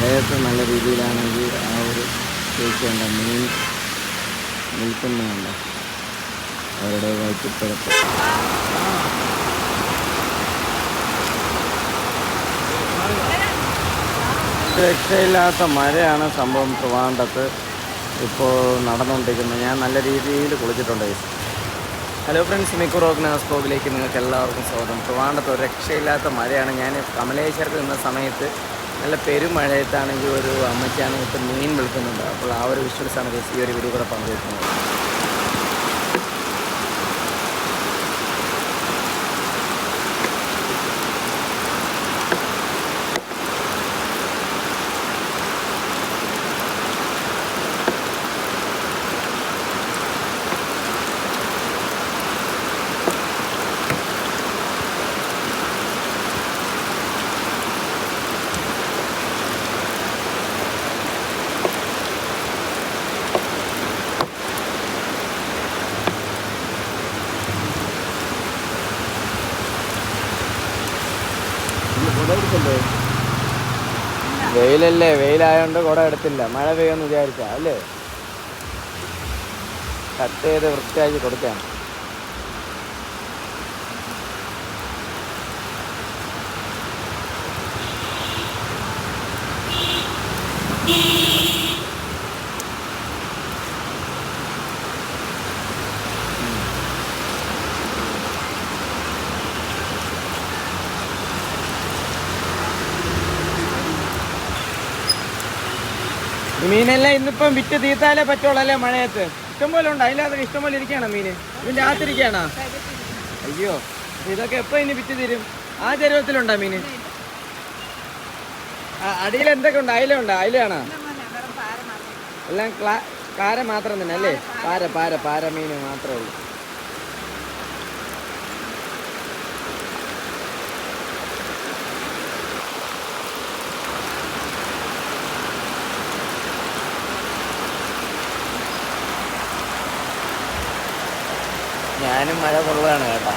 മഴയത്ത് നല്ല രീതിയിലാണെങ്കിൽ ആ ഒരു കേൾക്കേണ്ട മീൻ നിൽക്കുന്നുണ്ട് അവരുടെ വയറ്റിപ്പുറത്ത്. രക്ഷയില്ലാത്ത മഴയാണ് സംഭവം ട്രിവാൻഡ്രത്ത് ഇപ്പോൾ നടന്നുകൊണ്ടിരിക്കുന്നത്. ഞാൻ നല്ല രീതിയിൽ കുളിച്ചിട്ടുണ്ട്. ഹലോ ഫ്രണ്ട്സ്, മിക്കു റോഗ്നാസ് ബ്ലോഗിലേക്ക് നിങ്ങൾക്ക് എല്ലാവർക്കും സ്വാഗതം. ട്രിവാൻഡ്രത്ത് ഒരു രക്ഷയില്ലാത്ത മഴയാണ്. ഞാൻ കമലേശ്വരത്ത് നിന്ന സമയത്ത് നല്ല പെരുമഴയത്താണെങ്കിൽ ഒരു അമ്മയ്ക്കാണെങ്കിൽ മീൻ വിൽക്കുന്നുണ്ട്. അപ്പോൾ ആ ഒരു വിഷ്വൽസാണ് ഈ ഒരു വീഡിയോ കൂടെ പങ്കുവയ്ക്കുന്നത്. വെയിലല്ലേ, വെയിലായോണ്ട് കുട എടുത്തില്ല. മഴ പെയ്യുമെന്ന് വിചാരിച്ചാ അല്ലേ? കട്ട് ചെയ്ത് വൃത്തിയാക്കി കൊടുക്കാൻ. മീനെല്ലാം ഇന്നിപ്പം വിറ്റ് തീർത്താലേ പറ്റുള്ളൂ അല്ലേ? മഴയത്ത് ഇഷ്ടംപോലെ ഉണ്ട്. അതിനകത്ത് ഇഷ്ടംപോലെ ഇരിക്കുകയാണോ മീൻ? ഇതിൻ്റെ അകത്തിരിക്കുകയാണോ? അയ്യോ, ഇതൊക്കെ എപ്പോൾ ഇനി വിറ്റ് തീരും? ആ ചരുവത്തിലുണ്ടോ മീൻ? അടിയിൽ എന്തൊക്കെ ഉണ്ട്? അയില ഉണ്ടോ? അയിലയാണോ? എല്ലാം കാര മാത്രം തന്നെ അല്ലേ? പാര മീൻ മാത്രമേ ഉള്ളൂ. ഞാനും മഴ കൊള്ളുകയാണ് കേട്ടോ.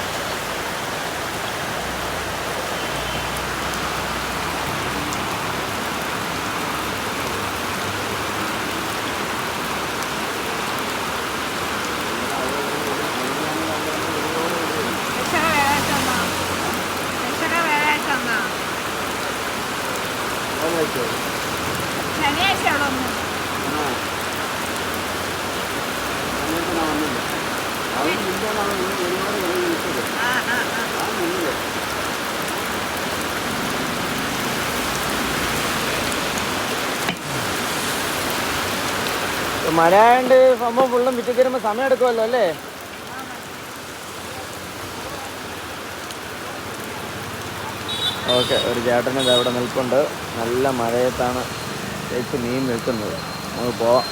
മഴ ആയതുകൊണ്ട് സംഭവം ഫുള്ളും വിറ്റ് തരുമ്പോൾ സമയം എടുക്കുമല്ലോ അല്ലേ? ഓക്കെ, ഒരു ചേട്ടന് അവിടെ നിൽപ്പുണ്ട്. നല്ല മഴയത്താണ് ചേച്ചി മീൻ നിൽക്കുന്നത്. നമുക്ക് പോവാം.